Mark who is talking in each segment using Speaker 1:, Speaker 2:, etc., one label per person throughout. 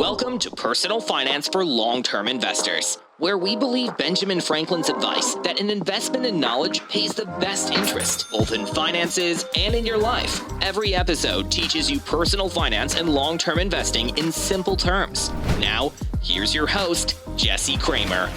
Speaker 1: Welcome to Personal Finance for Long-Term Investors, where we believe Benjamin Franklin's advice that an investment in knowledge pays the best interest, both in finances and in your life. Every episode teaches you personal finance and long-term investing in simple terms. Now, here's your host, Jesse Kramer.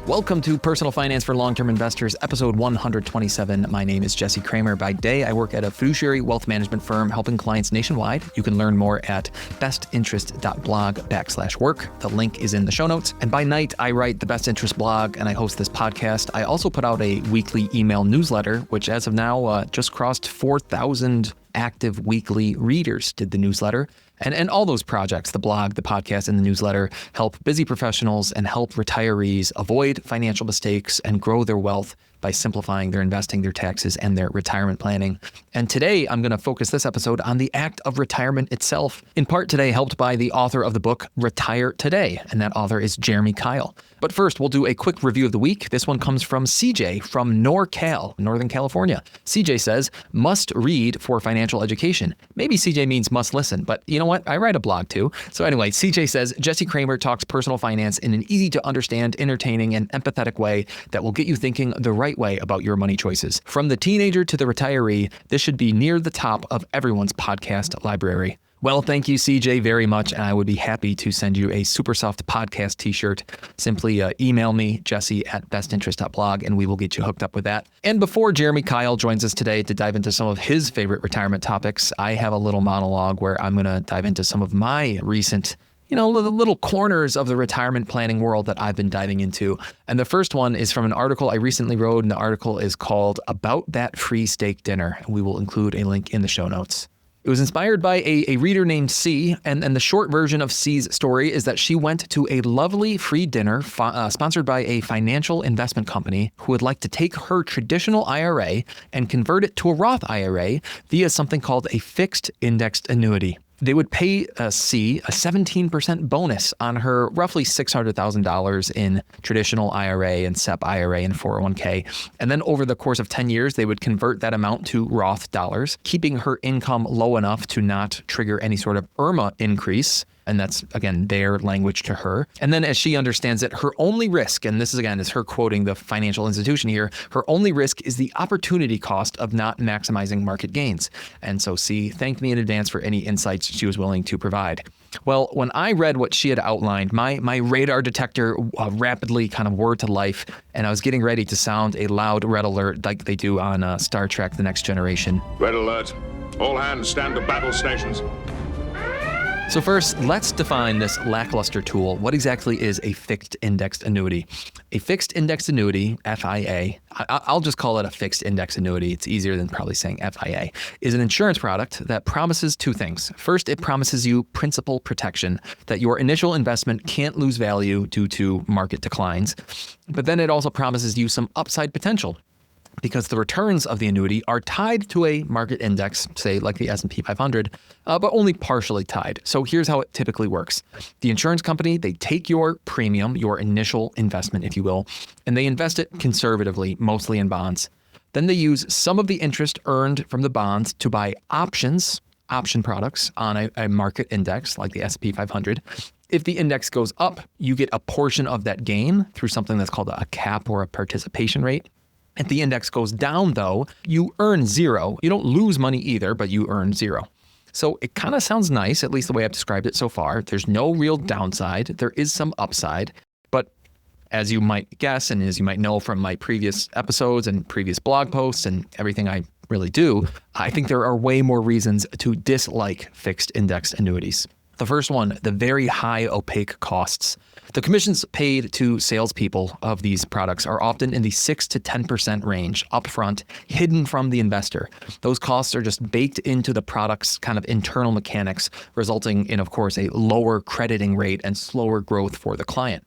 Speaker 2: Welcome to Personal Finance for Long-Term Investors, episode 127. My name is Jesse Kramer. By day, I work at a fiduciary wealth management firm helping clients nationwide. You can learn more at bestinterest.blog/work. The link is in the show notes. And by night, I write the Best Interest blog and I host this podcast. I also put out a weekly email newsletter, which as of now just crossed 4,000 active weekly readers did the newsletter. And all those projects, the blog, the podcast, and the newsletter, help busy professionals and help retirees avoid financial mistakes and grow their wealth by simplifying their investing, their taxes, and their retirement planning. And today, I'm going to focus this episode on the act of retirement itself, in part today helped by the author of the book, Retire Today, and that author is Jeremy Keil. But first, we'll do a quick review of the week. This one comes from CJ from NorCal, Northern California. CJ says, must read for financial education. Maybe CJ means must listen, but you know what? I write a blog too. So anyway, CJ says, Jesse Kramer talks personal finance in an easy to understand, entertaining, and empathetic way that will get you thinking the right way about your money choices. From the teenager to the retiree, this should be near the top of everyone's podcast library. Well, thank you, CJ, very much, and I would be happy to send you a Super Soft Podcast t-shirt. Simply email me, jesse@bestinterest.blog, and we will get you hooked up with that. And before Jeremy Keil joins us today to dive into some of his favorite retirement topics, I have a little monologue where I'm going to dive into some of my recent little corners of the retirement planning world that I've been diving into. And the first one is from an article I recently wrote, and the article is called About That Free Steak Dinner. And we will include a link in the show notes. It was inspired by a reader named C, and the short version of C's story is that she went to a lovely free dinner sponsored by a financial investment company who would like to take her traditional IRA and convert it to a Roth IRA via something called a fixed indexed annuity. They would pay C a 17% bonus on her roughly $600,000 in traditional IRA and SEP IRA and 401k. And then over the course of 10 years, they would convert that amount to Roth dollars, keeping her income low enough to not trigger any sort of IRMA increase. And that's, again, their language to her. And then as she understands it, her only risk, and this is her quoting the financial institution here, her only risk is the opportunity cost of not maximizing market gains. And so C thanked me in advance for any insights she was willing to provide. Well, when I read what she had outlined, my radar detector rapidly kind of whirred to life, and I was getting ready to sound a loud red alert like they do on Star Trek: The Next Generation.
Speaker 3: Red alert. All hands stand to battle stations.
Speaker 2: So first, let's define this lackluster tool. What exactly is a fixed indexed annuity? A fixed indexed annuity, FIA, I'll just call it a fixed index annuity. It's easier than probably saying FIA, is an insurance product that promises two things. First, it promises you principal protection, that your initial investment can't lose value due to market declines. But then it also promises you some upside potential, because the returns of the annuity are tied to a market index, say like the S&P 500, but only partially tied. So here's how it typically works. The insurance company, they take your premium, your initial investment, if you will, and they invest it conservatively, mostly in bonds. Then they use some of the interest earned from the bonds to buy option products on a market index like the S&P 500. If the index goes up, you get a portion of that gain through something that's called a cap or a participation rate. If the index goes down, though, you earn zero. You don't lose money either, but you earn zero. So it kind of sounds nice, at least the way I've described it so far. There's no real downside. There is some upside. But as you might guess, and as you might know from my previous episodes and previous blog posts and everything I really do, I think there are way more reasons to dislike fixed index annuities. The first one, the very high opaque costs. The commissions paid to salespeople of these products are often in the 6 to 10% range upfront, hidden from the investor. Those costs are just baked into the product's kind of internal mechanics, resulting in, of course, a lower crediting rate and slower growth for the client.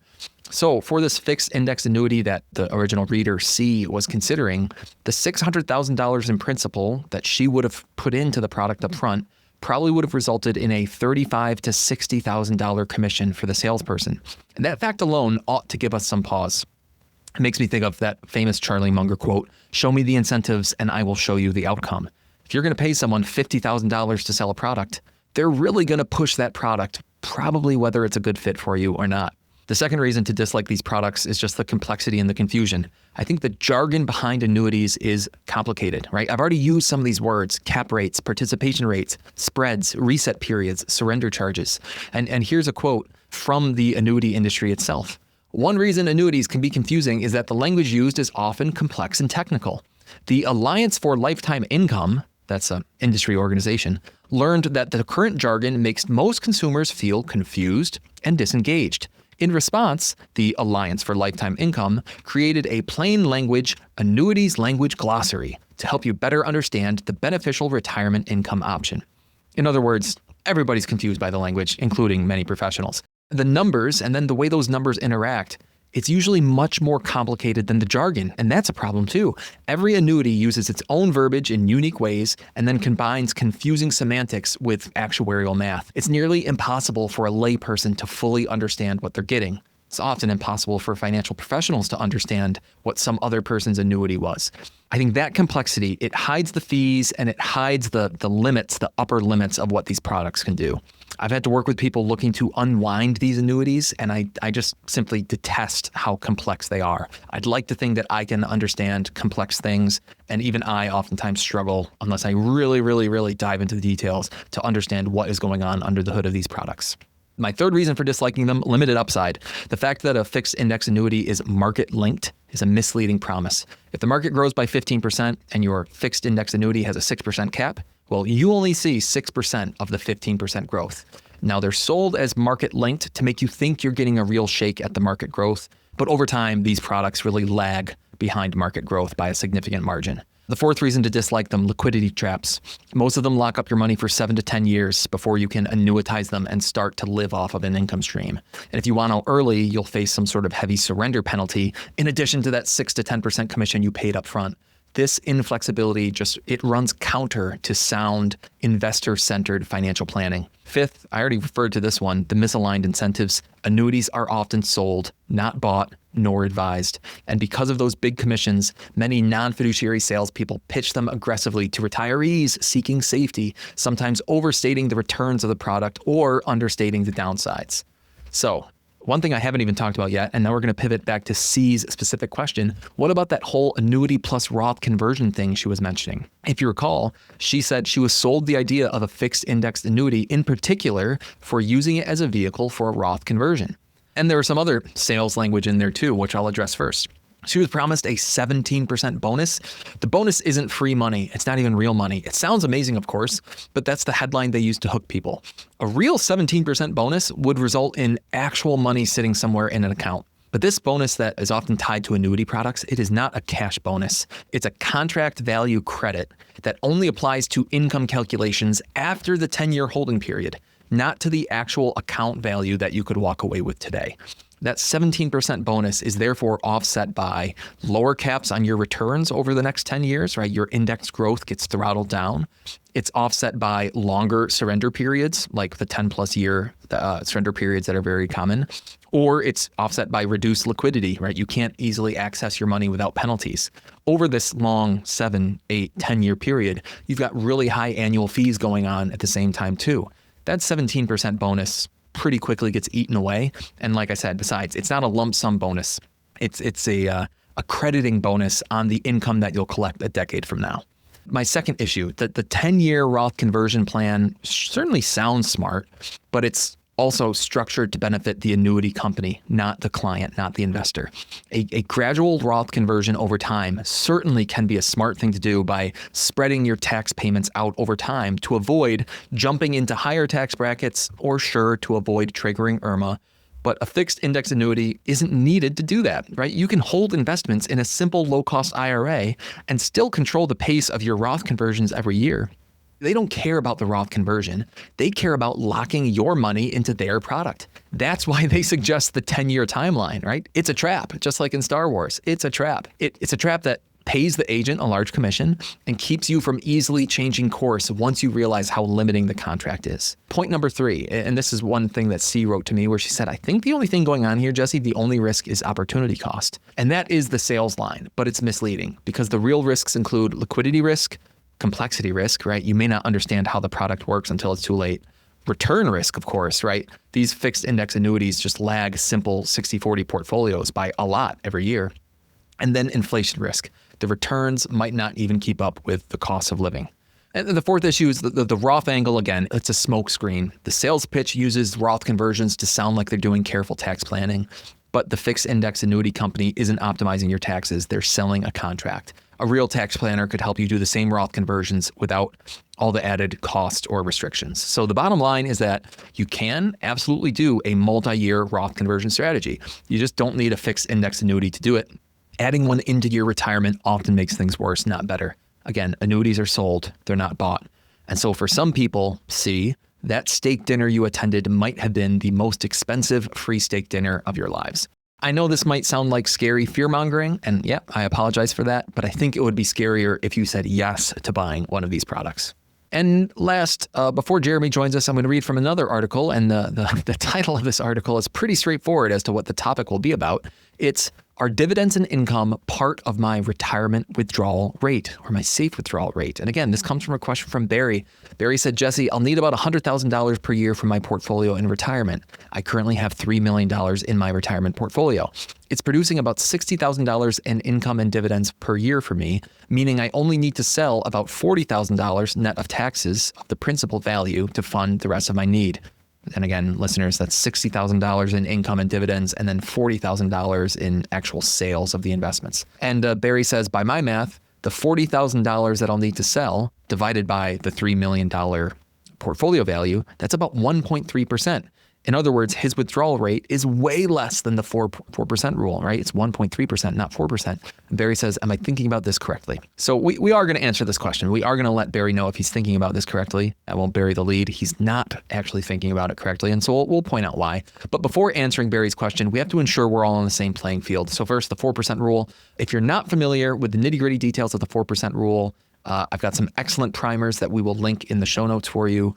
Speaker 2: So for this fixed index annuity that the original reader C was considering, the $600,000 in principal that she would have put into the product up front probably would have resulted in a $35,000 to $60,000 commission for the salesperson. And that fact alone ought to give us some pause. It makes me think of that famous Charlie Munger quote, "Show me the incentives and I will show you the outcome." If you're going to pay someone $50,000 to sell a product, they're really going to push that product probably whether it's a good fit for you or not. The second reason to dislike these products is just the complexity and the confusion. I think the jargon behind annuities is complicated, right? I've already used some of these words: cap rates, participation rates, spreads, reset periods, surrender charges. And here's a quote from the annuity industry itself. One reason annuities can be confusing is that the language used is often complex and technical. The Alliance for Lifetime Income, that's an industry organization, learned that the current jargon makes most consumers feel confused and disengaged. In response, the Alliance for Lifetime Income created a plain language annuities language glossary to help you better understand the beneficial retirement income option. In other words, everybody's confused by the language, including many professionals. The numbers and then the way those numbers interact, it's usually much more complicated than the jargon, and that's a problem too. Every annuity uses its own verbiage in unique ways and then combines confusing semantics with actuarial math. It's nearly impossible for a layperson to fully understand what they're getting. It's often impossible for financial professionals to understand what some other person's annuity was. I think that complexity, it hides the fees and it hides the limits, the upper limits of what these products can do. I've had to work with people looking to unwind these annuities, and I just simply detest how complex they are. I'd like to think that I can understand complex things, and even I oftentimes struggle unless I really, really, really dive into the details to understand what is going on under the hood of these products. My third reason for disliking them: limited upside. The fact that a fixed index annuity is market linked is a misleading promise. If the market grows by 15% and your fixed index annuity has a 6% cap, well, you only see 6% of the 15% growth. Now, they're sold as market linked to make you think you're getting a real shake at the market growth, but over time, these products really lag behind market growth by a significant margin. The fourth reason to dislike them: liquidity traps. Most of them lock up your money for 7 to 10 years before you can annuitize them and start to live off of an income stream. And if you want out early, you'll face some sort of heavy surrender penalty in addition to that 6 to 10% commission you paid up front. This inflexibility it runs counter to sound, investor-centered financial planning. Fifth, I already referred to this one, the misaligned incentives. Annuities are often sold, not bought, nor advised. And because of those big commissions, many non-fiduciary salespeople pitch them aggressively to retirees seeking safety, sometimes overstating the returns of the product or understating the downsides. So, one thing I haven't even talked about yet, and now we're going to pivot back to C's specific question. What about that whole annuity plus Roth conversion thing she was mentioning? If you recall, she said she was sold the idea of a fixed indexed annuity in particular for using it as a vehicle for a Roth conversion. And there was some other sales language in there too, which I'll address first. She was promised a 17% bonus. The bonus isn't free money. It's not even real money. It sounds amazing, of course, but that's the headline they use to hook people. A real 17% bonus would result in actual money sitting somewhere in an account. But this bonus that is often tied to annuity products, it is not a cash bonus. It's a contract value credit that only applies to income calculations after the 10-year holding period, not to the actual account value that you could walk away with today. That 17% bonus is therefore offset by lower caps on your returns over the next 10 years, right? Your index growth gets throttled down. It's offset by longer surrender periods, like the 10 plus year surrender periods that are very common, or it's offset by reduced liquidity, right? You can't easily access your money without penalties. Over this long 7, 8, 10-year period, you've got really high annual fees going on at the same time too. That 17% bonus pretty quickly gets eaten away. And like I said, besides, it's not a lump sum bonus. It's a crediting bonus on the income that you'll collect a decade from now. My second issue, that the 10-year Roth conversion plan certainly sounds smart, but it's also structured to benefit the annuity company, not the client, not the investor. A gradual Roth conversion over time certainly can be a smart thing to do by spreading your tax payments out over time to avoid jumping into higher tax brackets, or sure, to avoid triggering IRMA. But a fixed index annuity isn't needed to do that, right? You can hold investments in a simple low-cost IRA and still control the pace of your Roth conversions every year. They don't care about the Roth conversion. They care about locking your money into their product. That's why they suggest the 10-year timeline, right? It's a trap, just like in Star Wars. It's a trap. It's a trap that pays the agent a large commission and keeps you from easily changing course once you realize how limiting the contract is. Point number 3, and this is one thing that C wrote to me where she said, I think the only thing going on here, Jesse, the only risk is opportunity cost. And that is the sales line, but it's misleading because the real risks include liquidity risk, complexity risk, right? You may not understand how the product works until it's too late. return risk, of course, right? These fixed index annuities just lag simple 60-40 portfolios by a lot every year. And then inflation risk. The returns might not even keep up with the cost of living. And the fourth issue is the Roth angle. Again, it's a smokescreen. The sales pitch uses Roth conversions to sound like they're doing careful tax planning, but the fixed index annuity company isn't optimizing your taxes. They're selling a contract. A real tax planner could help you do the same Roth conversions without all the added cost or restrictions. So the bottom line is that you can absolutely do a multi-year Roth conversion strategy. You just don't need a fixed index annuity to do it. Adding one into your retirement often makes things worse, not better. Again, annuities are sold, they're not bought. And so for some people, that steak dinner you attended might have been the most expensive free steak dinner of your lives. I know this might sound like scary fear-mongering, and yeah, I apologize for that, but I think it would be scarier if you said yes to buying one of these products. And last, before Jeremy joins us, I'm going to read from another article, and the title of this article is pretty straightforward as to what the topic will be about. It's Are dividends and income part of my retirement withdrawal rate or my safe withdrawal rate? And again, this comes from a question from Barry. Barry said, Jesse, I'll need about $100,000 per year for my portfolio in retirement. I currently have $3 million in my retirement portfolio. It's producing about $60,000 in income and dividends per year for me, meaning I only need to sell about $40,000 net of taxes of the principal value to fund the rest of my need. And again, listeners, that's $60,000 in income and dividends and then $40,000 in actual sales of the investments. And Barry says, by my math, the $40,000 that I'll need to sell divided by the $3 million portfolio value, that's about 1.3%. In other words, his withdrawal rate is way less than the 4% rule, right? It's 1.3%, not 4%. And Barry says, am I thinking about this correctly? So we are going to answer this question. We are going to let Barry know if he's thinking about this correctly. I won't bury the lead. He's not actually thinking about it correctly. And so we'll point out why. But before answering Barry's question, we have to ensure we're all on the same playing field. So first, the 4% rule. If you're not familiar with the nitty-gritty details of the 4% rule, I've got some excellent primers that we will link in the show notes for you.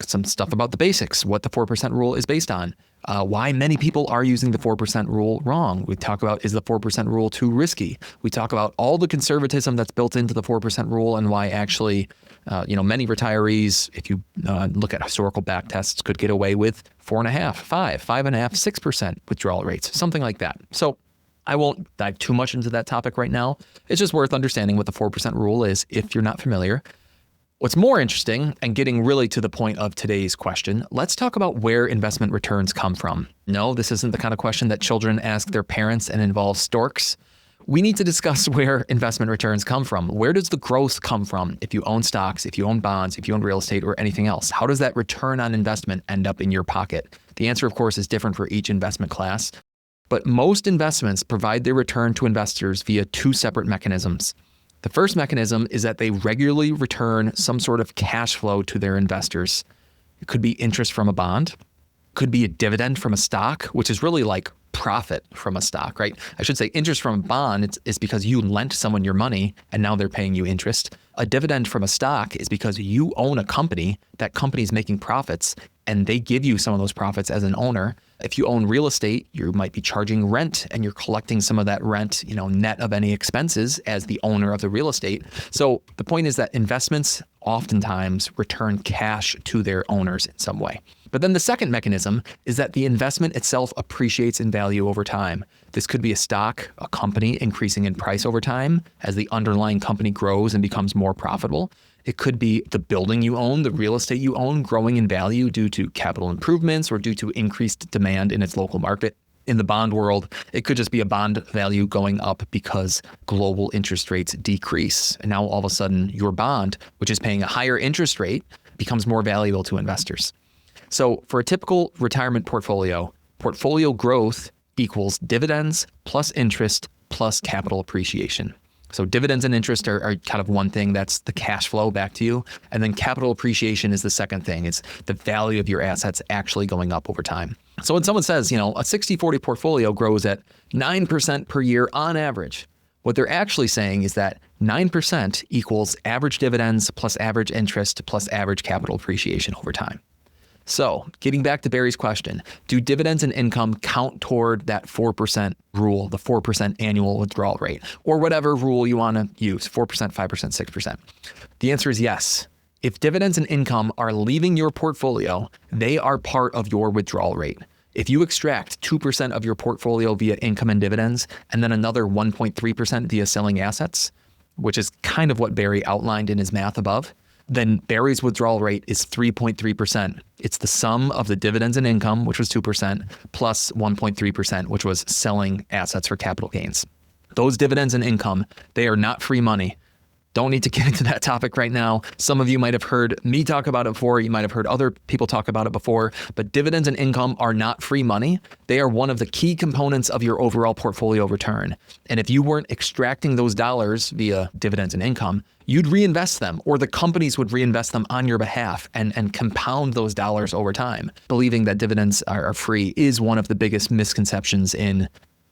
Speaker 2: Some stuff about the basics, what the 4% rule is based on, why many people are using the 4% rule wrong. We talk about, is the 4% rule too risky? We talk about all the conservatism that's built into the 4% rule and why actually, many retirees, if you look at historical back tests, could get away with 4.5%, 5%, 5.5%, 6% withdrawal rates, something like that. So I won't dive too much into that topic right now. It's just worth understanding what the 4% rule is if you're not familiar. What's more interesting, and getting really to the point of today's question, let's talk about where investment returns come from. No, this isn't the kind of question that children ask their parents and involves storks. We need to discuss where investment returns come from. Where does the growth come from if you own stocks, if you own bonds, if you own real estate, or anything else? How does that return on investment end up in your pocket? The answer, of course, is different for each investment class. But most investments provide their return to investors via two separate mechanisms. The first mechanism is that they regularly return some sort of cash flow to their investors. It could be interest from a bond, could be a dividend from a stock, which is really like profit from a stock, right? I should say interest from a bond is because you lent someone your money and now they're paying you interest. A dividend from a stock is because you own a company, that company is making profits, and they give you some of those profits as an owner. If you own real estate, you might be charging rent and you're collecting some of that rent, net of any expenses as the owner of the real estate. So the point is that investments oftentimes return cash to their owners in some way. But then the second mechanism is that the investment itself appreciates in value over time. This could be a stock, a company increasing in price over time as the underlying company grows and becomes more profitable. It could be the building you own, the real estate you own, growing in value due to capital improvements or due to increased demand in its local market. In the bond world, it could just be a bond value going up because global interest rates decrease. And now all of a sudden, your bond, which is paying a higher interest rate, becomes more valuable to investors. So for a typical retirement portfolio growth equals dividends plus interest plus capital appreciation. So dividends and interest are kind of one thing. That's the cash flow back to you. And then capital appreciation is the second thing. It's the value of your assets actually going up over time. So when someone says, a 60-40 portfolio grows at 9% per year on average, what they're actually saying is that 9% equals average dividends plus average interest plus average capital appreciation over time. So getting back to Barry's question, do dividends and income count toward that 4% rule, the 4% annual withdrawal rate, or whatever rule you want to use, 4%, 5%, 6%? The answer is yes. If dividends and income are leaving your portfolio, they are part of your withdrawal rate. If you extract 2% of your portfolio via income and dividends, and then another 1.3% via selling assets, which is kind of what Barry outlined in his math above, then Barry's withdrawal rate is 3.3%. It's the sum of the dividends and income, which was 2%, plus 1.3%, which was selling assets for capital gains. Those dividends and income, they are not free money. Don't need to get into that topic right now. Some of you might have heard me talk about it before. You might have heard other people talk about it before, but dividends and income are not free money. They are one of the key components of your overall portfolio return. And if you weren't extracting those dollars via dividends and income, you'd reinvest them, or the companies would reinvest them on your behalf and compound those dollars over time. Believing that dividends are free is one of the biggest misconceptions in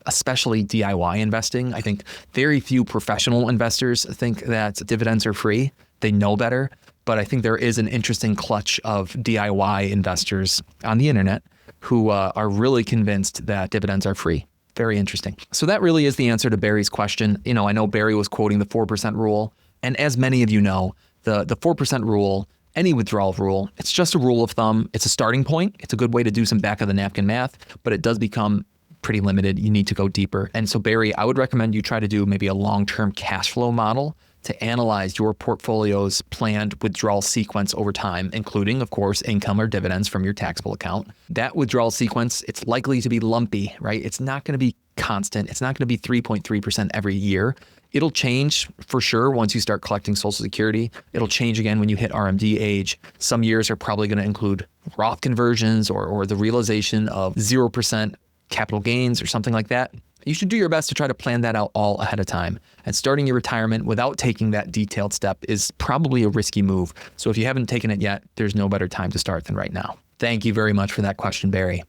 Speaker 2: especially DIY investing. I think very few professional investors think that dividends are free. They know better, but I think there is an interesting clutch of DIY investors on the internet who are really convinced that dividends are free. Very interesting. So that really is the answer to Barry's question. You know, I know Barry was quoting the 4% rule, and as many of you know, the 4% rule, any withdrawal rule, it's just a rule of thumb. It's a starting point. It's a good way to do some back of the napkin math, but it does become pretty limited. You need to go deeper. And so Barry, I would recommend you try to do maybe a long-term cash flow model to analyze your portfolio's planned withdrawal sequence over time, including, of course, income or dividends from your taxable account. That withdrawal sequence, it's likely to be lumpy, right? It's not going to be constant. It's not going to be 3.3% every year. It'll change for sure once you start collecting Social Security. It'll change again when you hit RMD age. Some years are probably going to include Roth conversions or the realization of 0% capital gains or something like that. You should do your best to try to plan that out all ahead of time. And starting your retirement without taking that detailed step is probably a risky move. So if you haven't taken it yet, there's no better time to start than right now. Thank you very much for that question, Barry.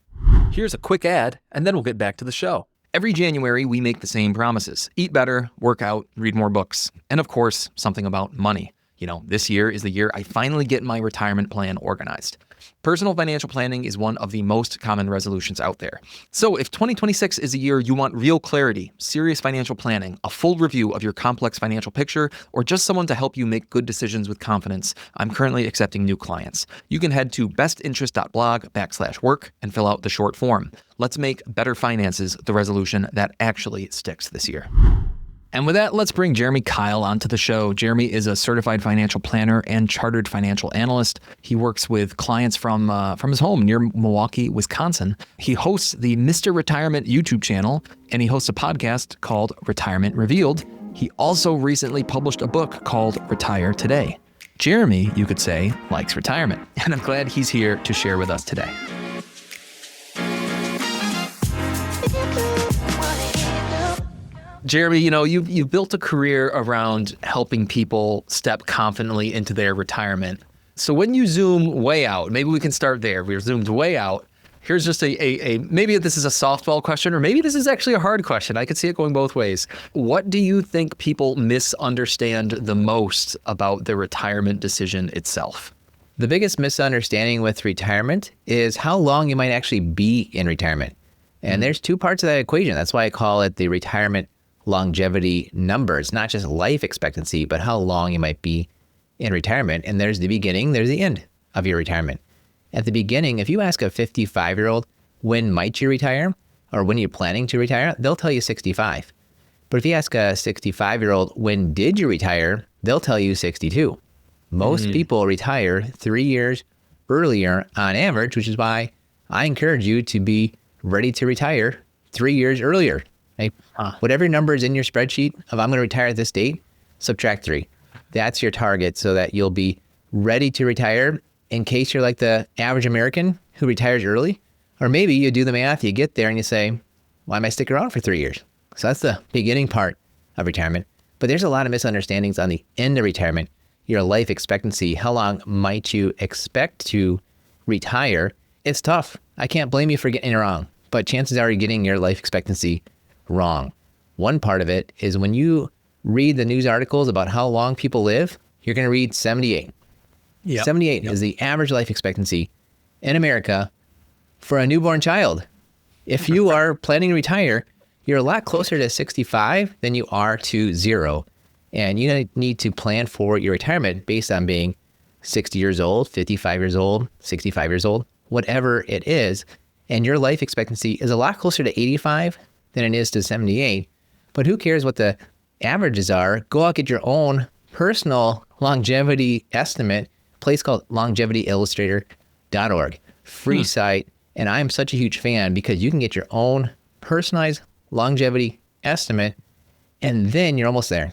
Speaker 2: Here's a quick ad, and then we'll get back to the show. Every January, we make the same promises: eat better, work out, read more books, and of course, something about money. You know, this year is the year I finally get my retirement plan organized. Personal financial planning is one of the most common resolutions out there. So if 2026 is a year you want real clarity, serious financial planning, a full review of your complex financial picture, or just someone to help you make good decisions with confidence, I'm currently accepting new clients. You can head to bestinterest.blog/work and fill out the short form. Let's make better finances the resolution that actually sticks this year. And with that, let's bring Jeremy Keil onto the show. Jeremy is a certified financial planner and chartered financial analyst. He works with clients from his home near Milwaukee, Wisconsin. He hosts the Mr. Retirement YouTube channel, and he hosts a podcast called Retirement Revealed. He also recently published a book called Retire Today. Jeremy, you could say, likes retirement, and I'm glad he's here to share with us today. Jeremy, you know, you've built a career around helping people step confidently into their retirement. So when you zoom way out, maybe we can start there. We're zoomed way out. Here's just maybe this is a softball question, or maybe this is actually a hard question. I could see it going both ways. What do you think people misunderstand the most about the retirement decision itself?
Speaker 4: The biggest misunderstanding with retirement is how long you might actually be in retirement. And there's two parts of that equation. That's why I call it the retirement longevity number. It's not just life expectancy, but how long you might be in retirement. And there's the beginning, there's the end of your retirement. At the beginning, if you ask a 55-year-old, when might you retire, or when you're planning to retire, they'll tell you 65. But if you ask a 65-year-old, when did you retire, they'll tell you 62. Most people retire 3 years earlier on average, which is why I encourage you to be ready to retire 3 years earlier. Right? Whatever number is in your spreadsheet of I'm going to retire at this date, subtract 3. That's your target so that you'll be ready to retire in case you're like the average American who retires early. Or maybe you do the math, you get there and you say, why am I sticking around for 3 years? So that's the beginning part of retirement. But there's a lot of misunderstandings on the end of retirement. Your life expectancy, how long might you expect to retire? It's tough. I can't blame you for getting it wrong, but chances are you're getting your life expectancy wrong. One part of it is when you read the news articles about how long people live, you're going to read 78. 78 is the average life expectancy in America for a newborn child. If you are planning to retire, you're a lot closer to 65 than you are to 0. And you need to plan for your retirement based on being 60 years old, 55 years old, 65 years old, whatever it is. And your life expectancy is a lot closer to 85 than it is to 78. But who cares what the averages are? Go out, get your own personal longevity estimate, a place called longevityillustrator.org, free site. And I'm such a huge fan because you can get your own personalized longevity estimate, and then you're almost there.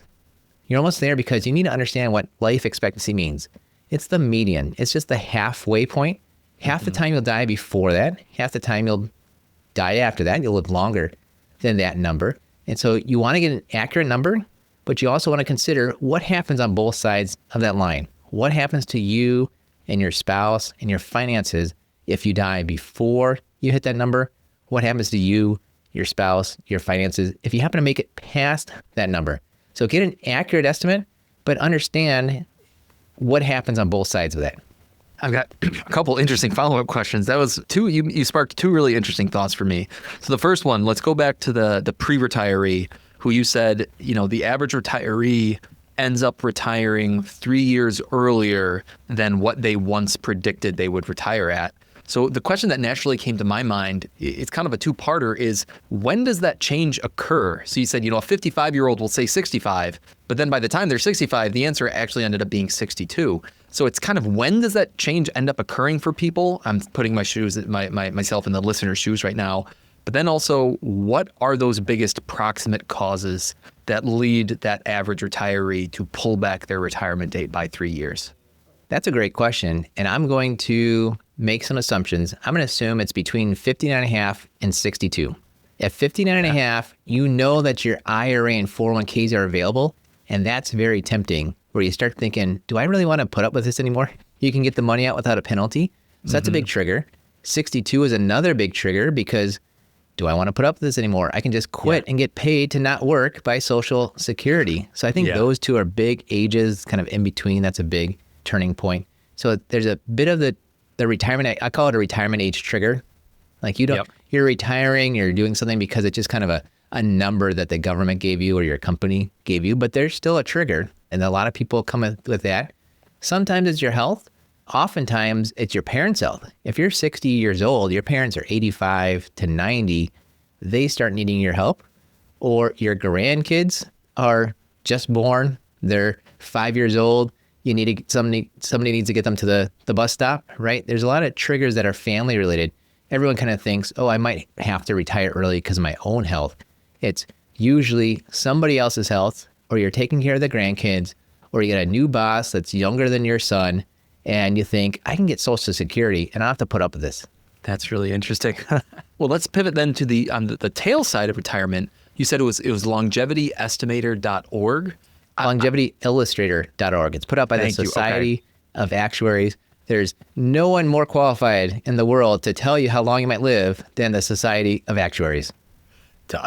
Speaker 4: You're almost there because you need to understand what life expectancy means. It's the median. It's just the halfway point. Half the time you'll die before that. Half the time you'll die after that. You'll live longer than that number. And so you want to get an accurate number, but you also want to consider what happens on both sides of that line. What happens to you and your spouse and your finances if you die before you hit that number? What happens to you, your spouse, your finances if you happen to make it past that number? So get an accurate estimate, but understand what happens on both sides of that.
Speaker 2: I've got a couple interesting follow-up questions. That was you sparked two really interesting thoughts for me. So the first one, let's go back to the pre-retiree who you said, the average retiree ends up retiring 3 years earlier than what they once predicted they would retire at. So the question that naturally came to my mind, it's kind of a two-parter, is when does that change occur? So you said, a 55-year-old will say 65, but then by the time they're 65, the answer actually ended up being 62. So it's kind of when does that change end up occurring for people? I'm putting myself in the listener's shoes right now. But then also, what are those biggest proximate causes that lead that average retiree to pull back their retirement date by 3 years?
Speaker 4: That's a great question. And I'm going to make some assumptions. I'm going to assume it's between 59 and a half and 62. At 59 and a half, you know that your IRA and 401ks are available. And that's very tempting, where you start thinking, do I really want to put up with this anymore? You can get the money out without a penalty. So that's a big trigger. 62 is another big trigger because do I want to put up with this anymore? I can just quit and get paid to not work by Social Security. So I think those two are big ages, kind of in between. That's a big turning point. So there's a bit of the retirement, I call it a retirement age trigger. Like you're retiring, you're doing something because it's just kind of a number that the government gave you or your company gave you, but there's still a trigger. And a lot of people come with that. Sometimes it's your health. Oftentimes it's your parents' health. If you're 60 years old, your parents are 85 to 90, they start needing your help. Or your grandkids are just born, they're 5 years old, somebody needs to get them to the bus stop, right? There's a lot of triggers that are family related. Everyone kind of thinks, I might have to retire early because of my own health. It's usually somebody else's health, or you're taking care of the grandkids, or you get a new boss that's younger than your son, and you think, I can get Social Security and I don't have to put up with this.
Speaker 2: That's really interesting. Well, let's pivot then to on the tail side of retirement. You said it was longevityestimator.org.
Speaker 4: longevityillustrator.org. It's put out by the Society of Actuaries. There's no one more qualified in the world to tell you how long you might live than the Society of Actuaries.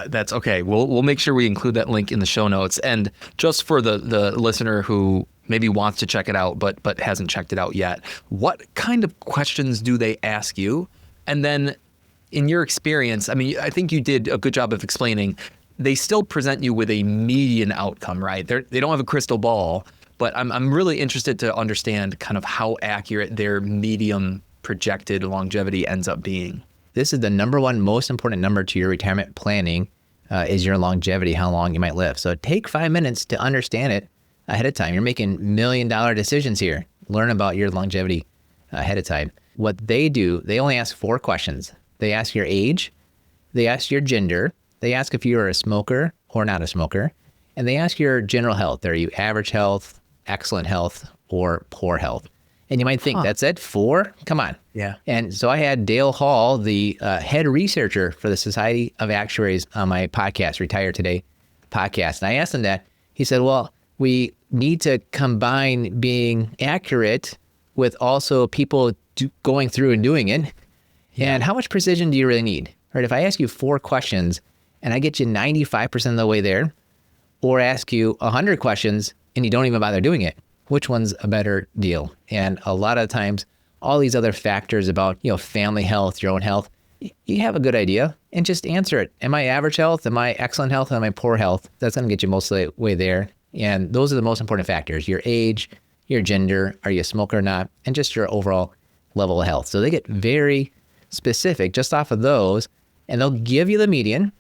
Speaker 2: That's okay. We'll make sure we include that link in the show notes. And just for the listener who maybe wants to check it out but hasn't checked it out yet, what kind of questions do they ask you? And then in your experience, I think you did a good job of explaining, they still present you with a median outcome, right? They don't have a crystal ball, but I'm really interested to understand kind of how accurate their medium projected longevity ends up being.
Speaker 4: This is the number one most important number to your retirement planning is your longevity, how long you might live. So take 5 minutes to understand it ahead of time. You're making $1 million decisions here. Learn about your longevity ahead of time. What they do, they only ask 4 questions. They ask your age, they ask your gender, they ask if you are a smoker or not a smoker, and they ask your general health. Are you average health, excellent health, or poor health? And you might think, that's it? 4? Come on.
Speaker 2: Yeah.
Speaker 4: And so I had Dale Hall, the head researcher for the Society of Actuaries on my podcast, Retire Today podcast. And I asked him that. He said, well, we need to combine being accurate with also people going through and doing it. Yeah. And how much precision do you really need? Right? If I ask you 4 questions and I get you 95% of the way there, or ask you 100 questions and you don't even bother doing it, which one's a better deal? And a lot of times, all these other factors about, family health, your own health, you have a good idea and just answer it. Am I average health? Am I excellent health? Am I poor health? That's going to get you most of the way there. And those are the most important factors: your age, your gender, are you a smoker or not, and just your overall level of health. So they get very specific just off of those, and they'll give you the median.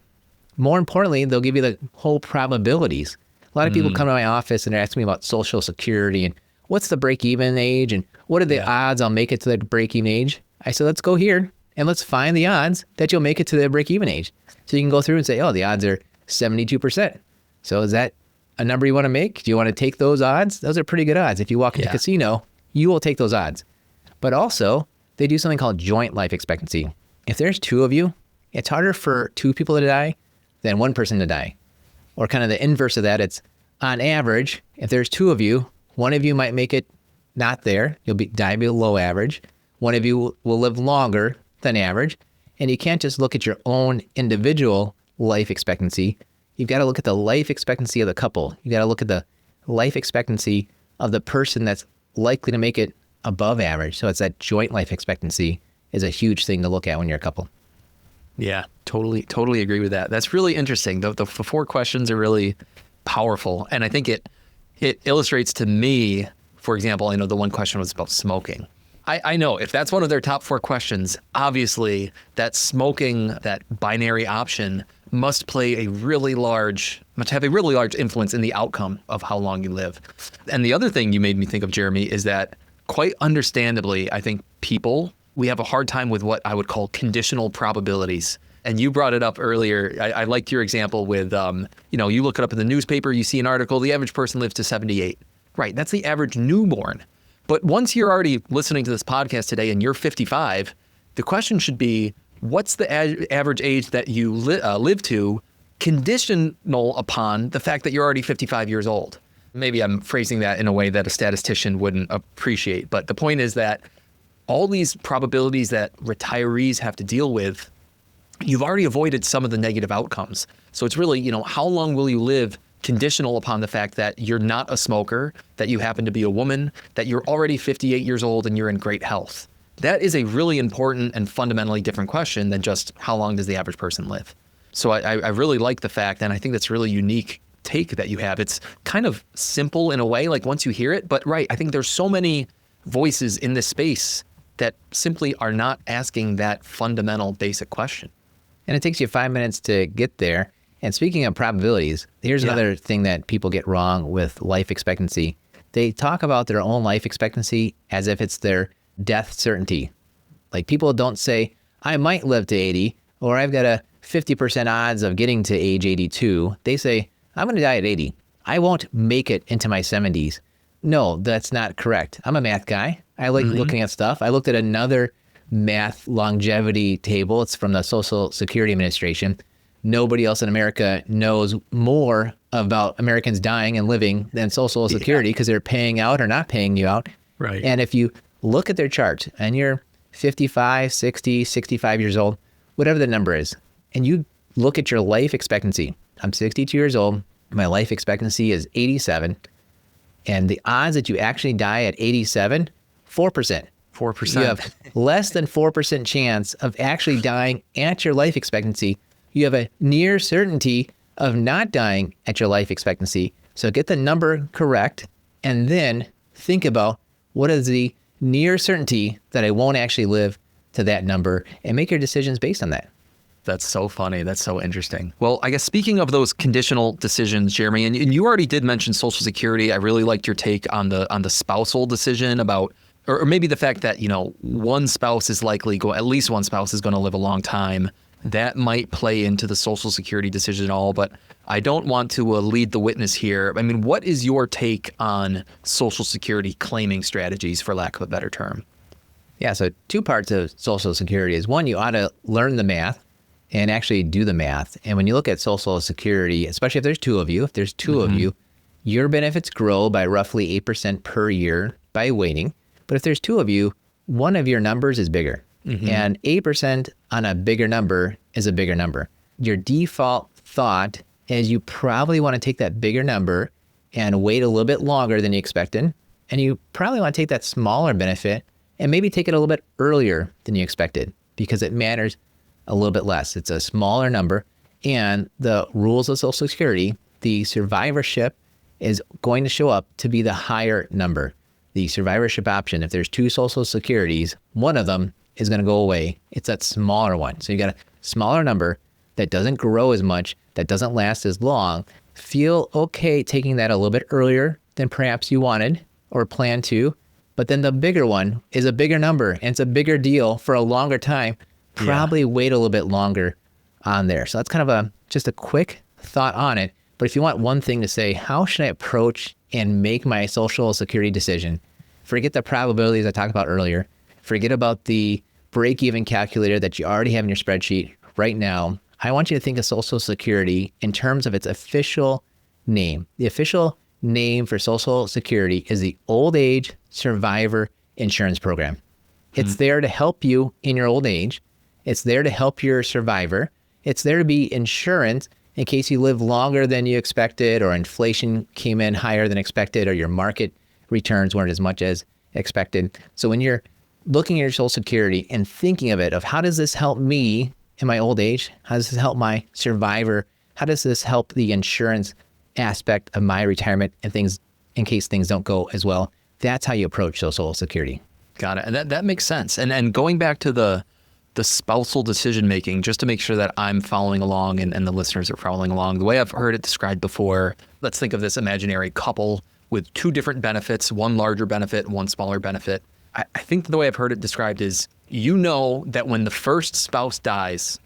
Speaker 4: More importantly, they'll give you the whole probabilities. A lot of people come to my office and they're asking me about Social Security and what's the break-even age and what are the odds I'll make it to the break-even age. I said, let's go here and let's find the odds that you'll make it to the break-even age. So you can go through and say, oh, the odds are 72%. So is that a number you want to make? Do you want to take those odds? Those are pretty good odds. If you walk into a casino, you will take those odds. But also, they do something called joint life expectancy. If there's two of you, it's harder for two people to die than one person to die. Or kind of the inverse of that, it's on average, if there's two of you, one of you might make it not there. You'll die below average. One of you will live longer than average. And you can't just look at your own individual life expectancy. You've got to look at the life expectancy of the couple. You got to look at the life expectancy of the person that's likely to make it above average. So it's that joint life expectancy is a huge thing to look at when you're a couple.
Speaker 2: Yeah, totally agree with that. That's really interesting. The four questions are really powerful. And I think it illustrates to me, for example, I know the one question was about smoking. I know if that's one of their top four questions, obviously that smoking, that binary option must have a really large influence in the outcome of how long you live. And the other thing you made me think of, Jeremy, is that quite understandably, I think we have a hard time with what I would call conditional probabilities. And you brought it up earlier. I liked your example with, you look it up in the newspaper, you see an article, the average person lives to 78. Right, that's the average newborn. But once you're already listening to this podcast today and you're 55, the question should be, what's the average age that you live to, conditional upon the fact that you're already 55 years old? Maybe I'm phrasing that in a way that a statistician wouldn't appreciate. But the point is that all these probabilities that retirees have to deal with, you've already avoided some of the negative outcomes. So it's really, how long will you live conditional upon the fact that you're not a smoker, that you happen to be a woman, that you're already 58 years old and you're in great health. That is a really important and fundamentally different question than just how long does the average person live. So I really like the fact, and I think that's a really unique take that you have. It's kind of simple in a way, like once you hear it, but right, I think there's so many voices in this space that simply are not asking that fundamental basic question.
Speaker 4: And it takes you 5 minutes to get there. And speaking of probabilities, here's another thing that people get wrong with life expectancy. They talk about their own life expectancy as if it's their death certainty. Like people don't say, I might live to 80, or I've got a 50% odds of getting to age 82. They say, I'm going to die at 80. I won't make it into my 70s. No, that's not correct. I'm a math guy. I like looking at stuff. I looked at another math longevity table. It's from the Social Security Administration. Nobody else in America knows more about Americans dying and living than Social Security because they're paying out or not paying you out.
Speaker 2: Right.
Speaker 4: And if you look at their chart and you're 55, 60, 65 years old, whatever the number is, and you look at your life expectancy. I'm 62 years old. My life expectancy is 87. And the odds that you actually die at 87, 4%.
Speaker 2: 4%.
Speaker 4: You have less than 4% chance of actually dying at your life expectancy. You have a near certainty of not dying at your life expectancy. So get the number correct and then think about what is the near certainty that I won't actually live to that number and make your decisions based on that.
Speaker 2: That's so funny. That's so interesting. Well, I guess speaking of those conditional decisions, Jeremy, and you already did mention Social Security. I really liked your take on the spousal decision about, or maybe the fact that, one spouse is likely at least one spouse is going to live a long time. That might play into the Social Security decision at all, but I don't want to lead the witness here. I mean, what is your take on Social Security claiming strategies, for lack of a better term?
Speaker 4: Yeah, so two parts of Social Security is one, you ought to learn the math and actually do the math. And when you look at Social Security, especially if there's two of you, your benefits grow by roughly 8% per year by waiting. But if there's two of you, one of your numbers is bigger. And 8% on a bigger number is a bigger number. Your default thought is you probably want to take that bigger number and wait a little bit longer than you expected. And you probably want to take that smaller benefit and maybe take it a little bit earlier than you expected because it matters a little bit less. It's a smaller number. And the rules of Social Security, the survivorship is going to show up to be the higher number. the survivorship option, if there's two Social Securities, one of them is going to go away. It's that smaller one. So you got a smaller number that doesn't grow as much, that doesn't last as long. Feel okay taking that a little bit earlier than perhaps you wanted or planned to. But then the bigger one is a bigger number and it's a bigger deal for a longer time. Probably wait a little bit longer on there. So that's kind of just a quick thought on it. But if you want one thing to say, how should I approach and make my Social Security decision? Forget the probabilities I talked about earlier. Forget about the break-even calculator that you already have in your spreadsheet right now. I want you to think of Social Security in terms of its official name. The official name for Social Security is the Old Age Survivor Insurance Program. It's there to help you in your old age. It's there to help your survivor. It's there to be insurance in case you live longer than you expected, or inflation came in higher than expected, or your market returns weren't as much as expected. So when you're looking at your Social Security and thinking of it, of how does this help me in my old age? How does this help my survivor? How does this help the insurance aspect of my retirement and things in case things don't go as well? That's how you approach Social Security.
Speaker 2: Got it. And that makes sense. And going back to the spousal decision making, just to make sure that I'm following along and the listeners are following along, the way I've heard it described before, let's think of this imaginary couple with two different benefits, one larger benefit, one smaller benefit. I think the way I've heard it described is, you know that when the first spouse dies,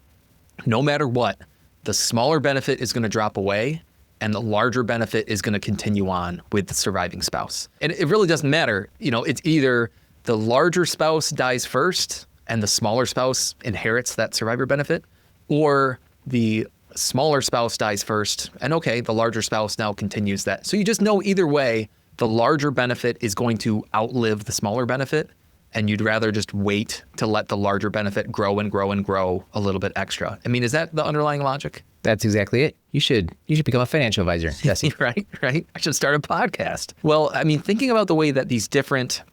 Speaker 2: no matter what, the smaller benefit is going to drop away and the larger benefit is going to continue on with the surviving spouse. And it really doesn't matter. It's either the larger spouse dies first and the smaller spouse inherits that survivor benefit, or the smaller spouse dies first and the larger spouse now continues that. So you just know either way, the larger benefit is going to outlive the smaller benefit, and you'd rather just wait to let the larger benefit grow and grow and grow a little bit extra. I mean, is that the underlying logic?
Speaker 4: That's exactly it. You should become a financial advisor, Jesse.
Speaker 2: Right. I should start a podcast. Well, I mean, thinking about the way that these different,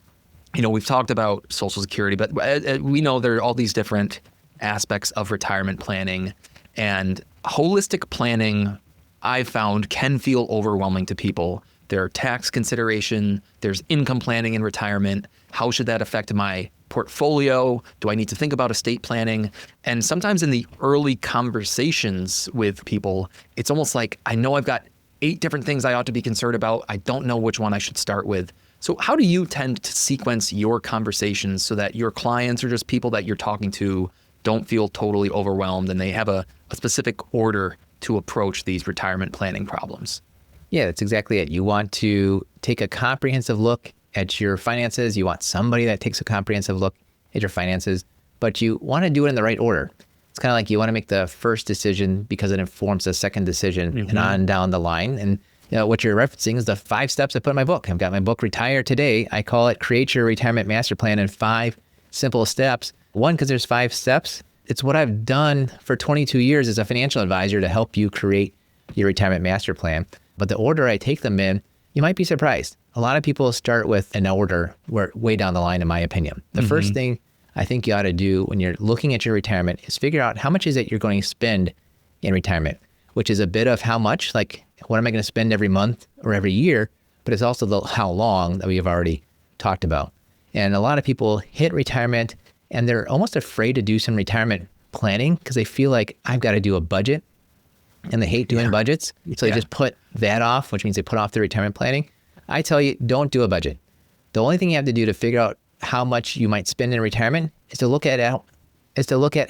Speaker 2: we've talked about Social Security, but we know there are all these different aspects of retirement planning, and holistic planning, I've found, can feel overwhelming to people. There are tax consideration, there's income planning in retirement. How should that affect my portfolio? Do I need to think about estate planning? And sometimes in the early conversations with people, it's almost like, I know I've got 8 different things I ought to be concerned about. I don't know which one I should start with. So how do you tend to sequence your conversations so that your clients or just people that you're talking to don't feel totally overwhelmed and they have a specific order to approach these retirement planning problems?
Speaker 4: Yeah, that's exactly it. You want to take a comprehensive look at your finances. You want somebody that takes a comprehensive look at your finances, but you want to do it in the right order. It's kind of like you want to make the first decision because it informs the second decision and on down the line. And what you're referencing is the 5 steps I put in my book. I've got my book, Retire Today. I call it Create Your Retirement Master Plan in 5 simple steps. One, because there's 5 steps. It's what I've done for 22 years as a financial advisor to help you create your retirement master plan. But the order I take them in, you might be surprised. A lot of people start with an order way down the line, in my opinion. The first thing I think you ought to do when you're looking at your retirement is figure out how much is it you're going to spend in retirement, which is a bit of how much, like what am I going to spend every month or every year, but it's also how long that we have already talked about. And a lot of people hit retirement and they're almost afraid to do some retirement planning because they feel like I've got to do a budget, and they hate doing budgets. So they just put that off, which means they put off their retirement planning. I tell you, don't do a budget. The only thing you have to do to figure out how much you might spend in retirement is to look at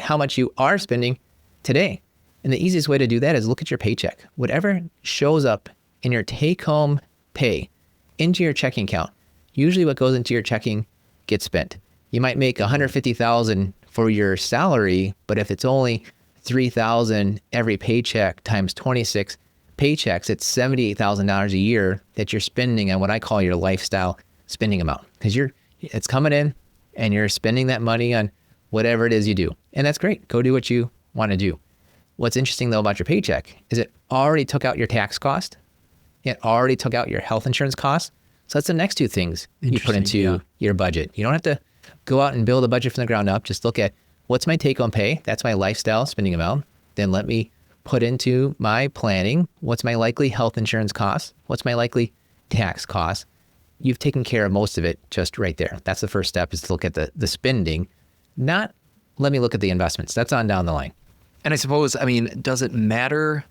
Speaker 4: how much you are spending today. And the easiest way to do that is look at your paycheck. Whatever shows up in your take-home pay into your checking account, usually what goes into your checking gets spent. You might make $150,000 for your salary, but if it's only $3,000 every paycheck times 26 paychecks, it's $78,000 a year that you're spending on what I call your lifestyle spending amount, because it's coming in and you're spending that money on whatever it is you do. And that's great. Go do what you want to do. What's interesting though about your paycheck is it already took out your tax cost. It already took out your health insurance cost. So that's the next 2 things you put into your budget. You don't have to go out and build a budget from the ground up. Just look at what's my take-home pay? That's my lifestyle spending amount. Then let me put into my planning, what's my likely health insurance cost? What's my likely tax cost? you've taken care of most of it just right there. That's the first step, is to look at the spending, not let me look at the investments. That's on down the line.
Speaker 2: And I suppose, does it matter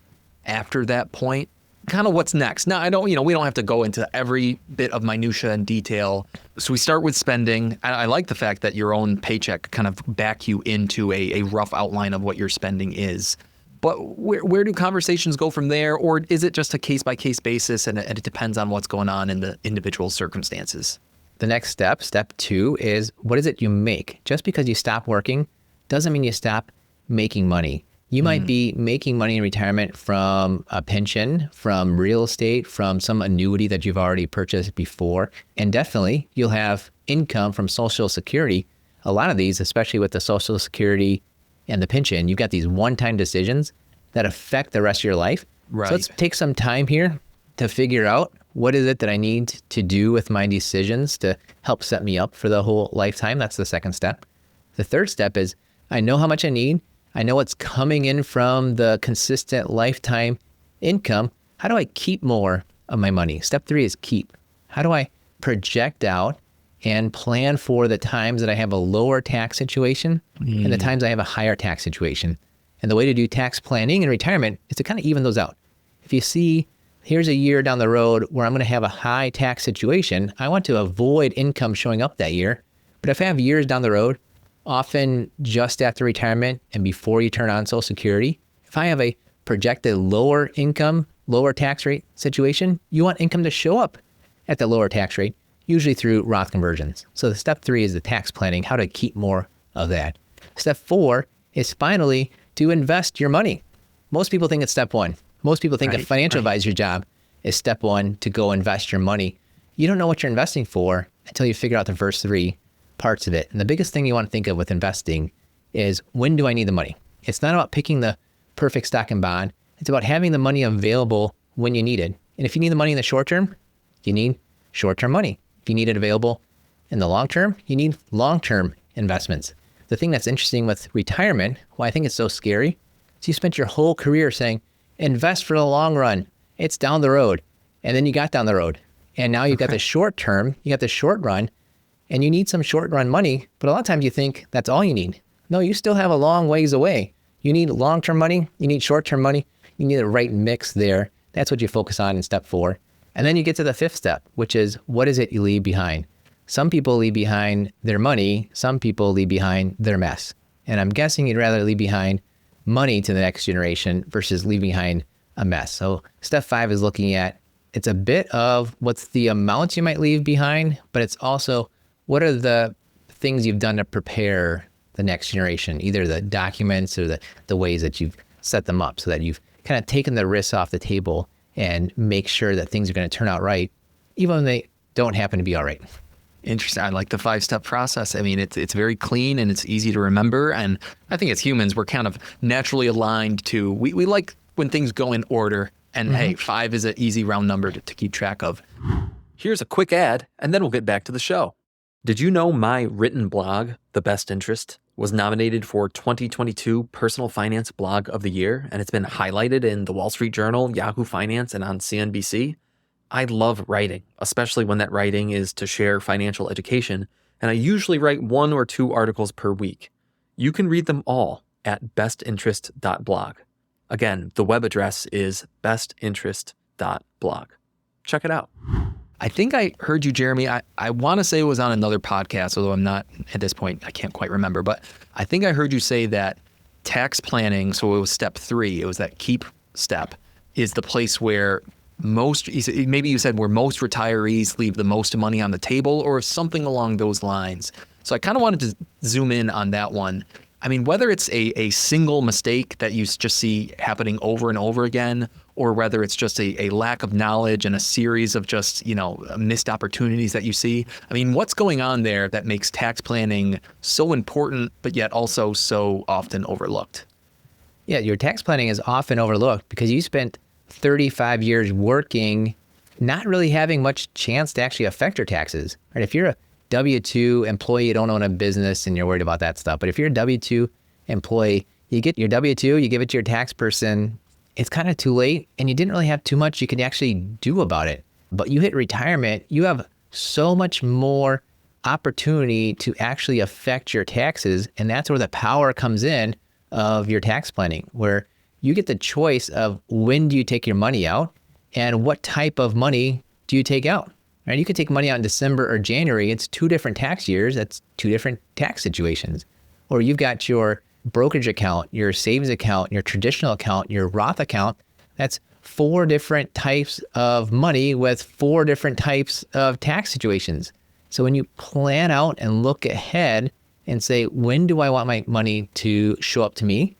Speaker 2: after that point? Kind of what's next? Now, we don't have to go into every bit of minutia and detail. So we start with spending. I like the fact that your own paycheck kind of back you into a rough outline of what your spending is. But where do conversations go from there? Or is it just a case-by-case basis and it depends on what's going on in the individual circumstances?
Speaker 4: The next step, step 2, is what is it you make? Just because you stop working doesn't mean you stop making money. You might be making money in retirement from a pension, from real estate, from some annuity that you've already purchased before. And definitely you'll have income from Social Security. A lot of these, especially with the Social Security and the pension, you've got these one-time decisions that affect the rest of your life.
Speaker 2: Right.
Speaker 4: So let's take some time here to figure out what is it that I need to do with my decisions to help set me up for the whole lifetime. That's the second step. The third step is I know how much I need. I know what's coming in from the consistent lifetime income. How do I keep more of my money? Step 3 is keep. How do I project out and plan for the times that I have a lower tax situation and the times I have a higher tax situation? And the way to do tax planning in retirement is to kind of even those out. If you see, here's a year down the road where I'm going to have a high tax situation, I want to avoid income showing up that year. But if I have years down the road, often just after retirement and before you turn on Social Security, if I have a projected lower income, lower tax rate situation, you want income to show up at the lower tax rate, usually through Roth conversions. So the step 3 is the tax planning, how to keep more of that. Step 4 is finally to invest your money. Most people think it's step 1. Most people think a financial advisor job is step 1 to go invest your money. You don't know what you're investing for until you figure out the first 3 parts of it. And the biggest thing you want to think of with investing is, when do I need the money? It's not about picking the perfect stock and bond. It's about having the money available when you need it. And if you need the money in the short term, you need short-term money. If you need it available in the long term, you need long-term investments. The thing that's interesting with retirement, why I think it's so scary, is you spent your whole career saying, invest for the long run. It's down the road. And then you got down the road. And now you've got the short term, you got the short run, and you need some short run money, but a lot of times you think that's all you need. No, you still have a long ways away. You need long-term money, you need short-term money, you need the right mix there. That's what you focus on in step 4. And then you get to the 5th step, which is, what is it you leave behind? Some people leave behind their money, some people leave behind their mess. And I'm guessing you'd rather leave behind money to the next generation versus leave behind a mess. So step 5 is looking at, it's a bit of what's the amount you might leave behind, but it's also, what are the things you've done to prepare the next generation, either the documents or the ways that you've set them up, so that you've kind of taken the risks off the table and make sure that things are going to turn out right, even when they don't happen to be all right.
Speaker 2: Interesting. I like the 5-step process. It's very clean and it's easy to remember. And I think as humans, we're kind of naturally aligned to, we like when things go in order. And hey, 5 is an easy round number to keep track of. Here's a quick ad, and then we'll get back to the show. Did you know my written blog, The Best Interest, was nominated for 2022 Personal Finance Blog of the Year, and it's been highlighted in the Wall Street Journal, Yahoo Finance, and on CNBC? I love writing, especially when that writing is to share financial education, and I usually write 1 or 2 articles per week. You can read them all at bestinterest.blog. Again, the web address is bestinterest.blog. Check it out. I think I heard you, Jeremy. I want to say it was on another podcast, although I'm not at this point, I can't quite remember. But I think I heard you say that tax planning, so it was step 3, it was that keep step, is the place where maybe you said where most retirees leave the most money on the table or something along those lines. So I kind of wanted to zoom in on that one. I mean, whether it's a single mistake that you just see happening over and over again, or whether it's just a lack of knowledge and a series of just, missed opportunities that you see. I mean, what's going on there that makes tax planning so important, but yet also so often overlooked?
Speaker 4: Yeah, your tax planning is often overlooked because you spent 35 years working, not really having much chance to actually affect your taxes. Right? If you're a W-2 employee, you don't own a business and you're worried about that stuff. But if you're a W-2 employee, you get your W-2, you give it to your tax person, it's kind of too late and you didn't really have too much you can actually do about it. But you hit retirement, you have so much more opportunity to actually affect your taxes. And that's where the power comes in of your tax planning, where you get the choice of when do you take your money out and what type of money do you take out. Right? You could take money out in December or January. It's 2 different tax years. That's 2 different tax situations. Or you've got your brokerage account, your savings account, your traditional account, your Roth account. That's 4 different types of money with 4 different types of tax situations. So when you plan out and look ahead and say, when do I want my money to show up to me?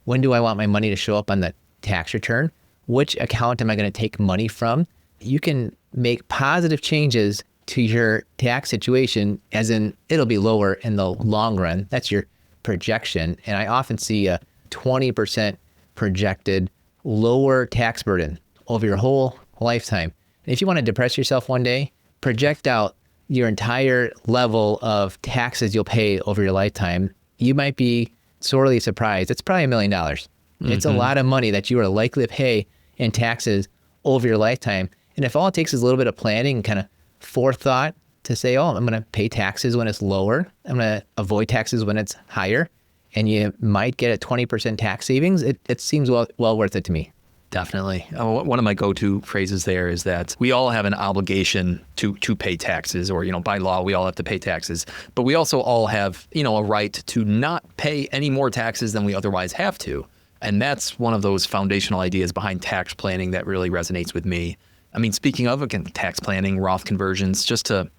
Speaker 4: When do I want my money to show up on the tax return? Which account am I going to take money from? You can make positive changes to your tax situation, as in it'll be lower in the long run. That's your projection. And I often see a 20% projected lower tax burden over your whole lifetime. And if you want to depress yourself one day, project out your entire level of taxes you'll pay over your lifetime. You might be sorely surprised. It's probably $1 million. It's a lot of money that you are likely to pay in taxes over your lifetime. And if all it takes is a little bit of planning and kind of forethought to say, oh, I'm going to pay taxes when it's lower, I'm going to avoid taxes when it's higher, and you might get a 20% tax savings, it seems well worth it to me.
Speaker 2: Definitely. One of my go-to phrases there is that we all have an obligation to pay taxes, or, by law, we all have to pay taxes. But we also all have, a right to not pay any more taxes than we otherwise have to. And that's one of those foundational ideas behind tax planning that really resonates with me. I mean, speaking of, again, tax planning, Roth conversions, just to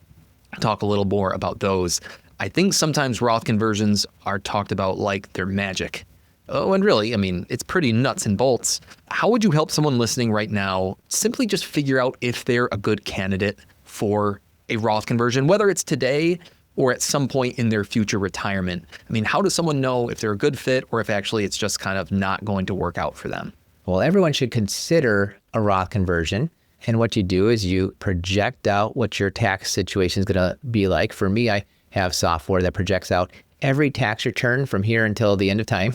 Speaker 2: talk a little more about those, I think sometimes Roth conversions are talked about like they're magic. Oh, and really, I mean, it's pretty nuts and bolts. How would you help someone listening right now simply just figure out if they're a good candidate for a Roth conversion, whether it's today or at some point in their future retirement? I mean, how does someone know if they're a good fit or if actually it's just kind of not going to work out for them?
Speaker 4: Well, everyone should consider a Roth conversion. And what you do is you project out what your tax situation is going to be like. For me, I have software that projects out every tax return from here until the end of time.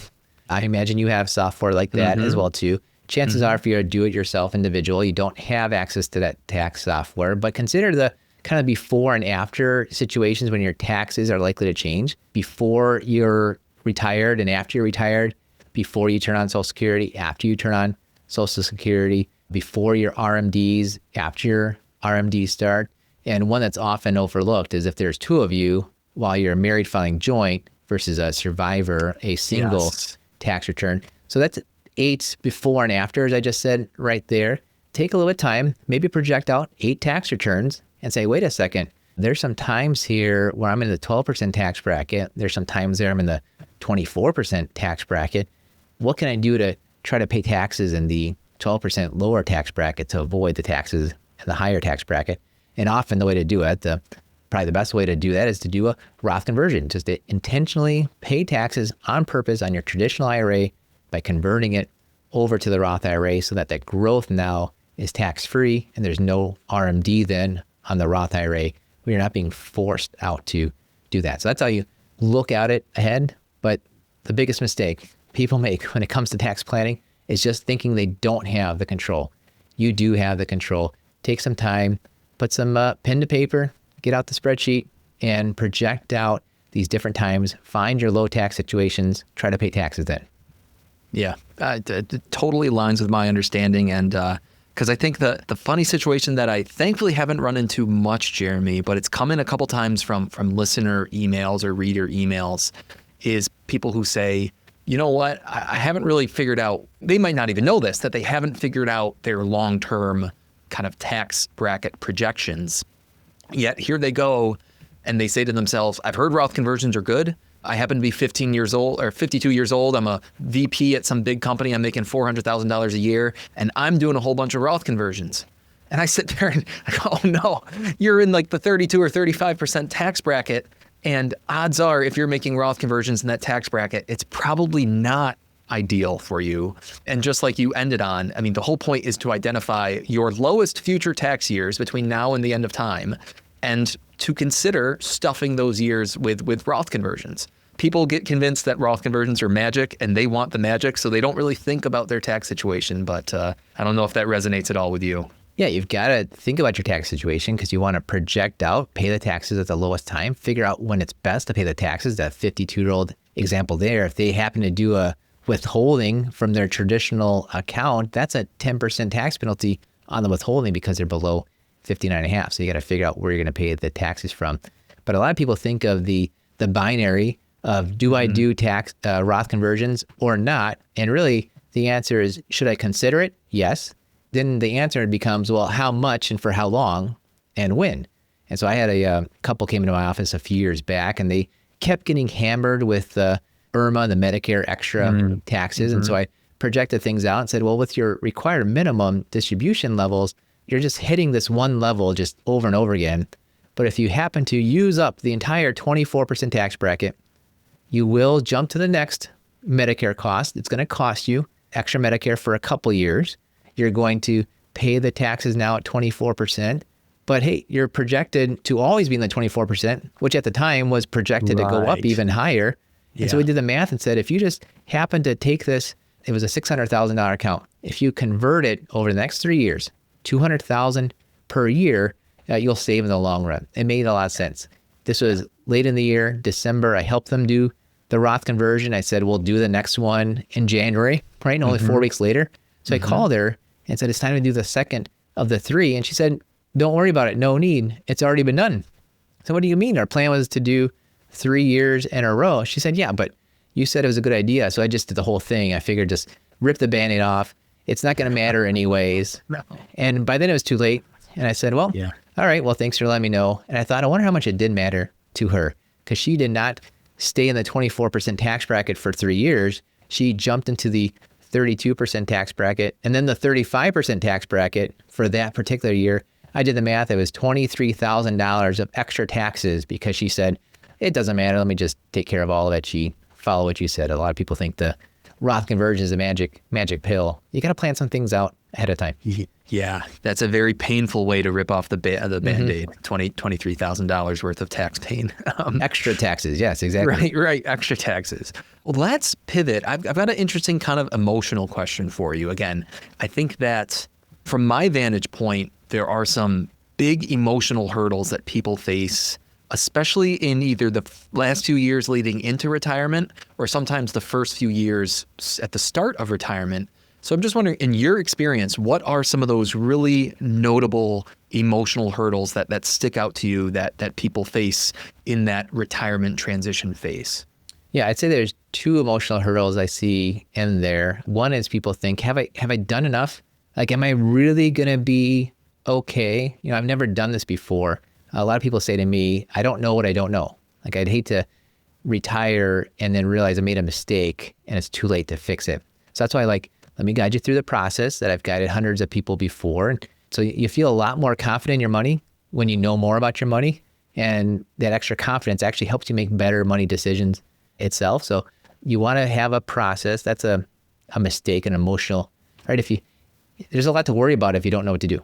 Speaker 4: I imagine you have software like that as well too. Chances are, if you're a do-it-yourself individual, you don't have access to that tax software, but consider the kind of before and after situations when your taxes are likely to change. Before you're retired and after you're retired, before you turn on Social Security, after you turn on Social Security, before your RMDs, after your RMDs start. And one that's often overlooked is if there's 2 of you while you're married filing joint versus a survivor, a single tax return. So that's 8 before and after, as I just said right there. Take a little bit of time, maybe project out 8 tax returns and say, wait a second, there's some times here where I'm in the 12% tax bracket. There's some times there I'm in the 24% tax bracket. What can I do to try to pay taxes in the 12% lower tax bracket to avoid the taxes in the higher tax bracket? And often the way to do it, probably the best way to do that is to do a Roth conversion, just to intentionally pay taxes on purpose on your traditional IRA by converting it over to the Roth IRA so that that growth now is tax-free and there's no RMD then on the Roth IRA. You're not being forced out to do that. So that's how you look at it ahead. But the biggest mistake people make when it comes to tax planning is just thinking they don't have the control. You do have the control. Take some time, put some pen to paper, get out the spreadsheet, and project out these different times. Find your low tax situations. Try to pay taxes then.
Speaker 2: Yeah, it totally aligns with my understanding. And because I think the funny situation that I thankfully haven't run into much, Jeremy, but it's come in a couple times from listener emails or reader emails, is people who say, you know what, I haven't really figured out, they might not even know this, that they haven't figured out their long-term kind of tax bracket projections. Yet here they go and they say to themselves, I've heard Roth conversions are good. I happen to be 15 years old or 52 years old. I'm a VP at some big company. I'm making $400,000 a year and I'm doing a whole bunch of Roth conversions. And I sit there and I go, oh no, you're in like the 32 or 35% tax bracket. And odds are, if you're making Roth conversions in that tax bracket, it's probably not ideal for you. And just like you ended on, I mean, the whole point is to identify your lowest future tax years between now and the end of time, and to consider stuffing those years with Roth conversions. People get convinced that Roth conversions are magic and they want the magic, so they don't really think about their tax situation. But I don't know if that resonates at all with you.
Speaker 4: Yeah, you've got to think about your tax situation because you want to project out, pay the taxes at the lowest time, figure out when it's best to pay the taxes. That 52-year-old example there, if they happen to do a withholding from their traditional account, that's a 10% tax penalty on the withholding because they're below 59.5. So you got to figure out where you're going to pay the taxes from. But a lot of people think of the binary of do I do tax Roth conversions or not? And really the answer is, should I consider it? Yes. Then the answer becomes, well, how much and for how long and when? And so I had a couple came into my office a few years back and they kept getting hammered with the IRMA, the Medicare extra taxes. And so I projected things out and said, well, with your required minimum distribution levels, you're just hitting this one level just over and over again. But if you happen to use up the entire 24% tax bracket, you will jump to the next Medicare cost. It's going to cost you extra Medicare for a couple years. You're going to pay the taxes now at 24%. But hey, you're projected to always be in the 24%, which at the time was projected to go up even higher. And so we did the math and said, if you just happen to take this, it was a $600,000 account. If you convert it over the next 3 years, $200,000 per year, you'll save in the long run. It made a lot of sense. This was late in the year, December. I helped them do the Roth conversion. I said, we'll do the next one in January, right? And only 4 weeks later. So I called her and said, it's time to do the second of the 3. And she said, don't worry about it. No need. It's already been done. So what do you mean? Our plan was to do 3 years in a row. She said, yeah, but you said it was a good idea. So I just did the whole thing. I figured just rip the Band-Aid off. It's not going to matter anyways.
Speaker 2: No.
Speaker 4: And by then it was too late. And I said, well, all right, well, thanks for letting me know. And I thought, I wonder how much it did matter to her because she did not stay in the 24% tax bracket for 3 years. She jumped into the 32% tax bracket and then the 35% tax bracket for that particular year. I did the math. It was $23,000 of extra taxes because she said, it doesn't matter. Let me just take care of all of it. She followed what you said. A lot of people think the Roth conversion is a magic pill. You got to plan some things out ahead of time.
Speaker 2: Yeah, that's a very painful way to rip off the Band-Aid, $23,000 worth of tax pain.
Speaker 4: Extra taxes. Yes, exactly.
Speaker 2: Right. Extra taxes. Well, let's pivot. I've got an interesting kind of emotional question for you. Again, I think that from my vantage point, there are some big emotional hurdles that people face, especially in either the last 2 years leading into retirement or sometimes the first few years at the start of retirement. So I'm just wondering, in your experience, what are some of those really notable emotional hurdles that stick out to you that people face in that retirement transition phase?
Speaker 4: Yeah, I'd say there's 2 emotional hurdles I see in there. One is people think, have I done enough? Like, am I really going to be okay? You know, I've never done this before. A lot of people say to me, I don't know what I don't know. Like, I'd hate to retire and then realize I made a mistake and it's too late to fix it. So that's why let me guide you through the process that I've guided hundreds of people before. So you feel a lot more confident in your money when you know more about your money. And that extra confidence actually helps you make better money decisions itself. So you want to have a process. That's a mistake, an emotional, right? There's a lot to worry about if you don't know what to do.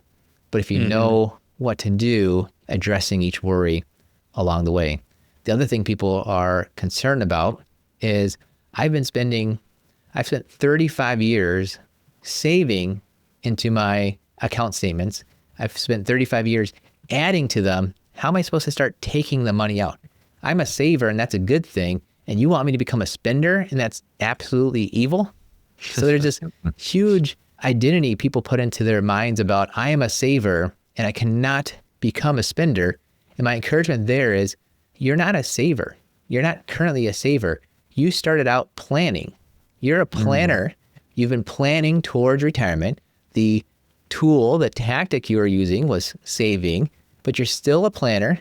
Speaker 4: But if you know what to do, addressing each worry along the way. The other thing people are concerned about is I've spent 35 years saving into my account statements. I've spent 35 years adding to them. How am I supposed to start taking the money out? I'm a saver and that's a good thing. And you want me to become a spender and that's absolutely evil? So there's this huge identity people put into their minds about I am a saver and I cannot become a spender. And my encouragement there is you're not a saver. You're not currently a saver. You started out planning. You're a planner. You've been planning towards retirement. The tool, the tactic you were using was saving, but you're still a planner.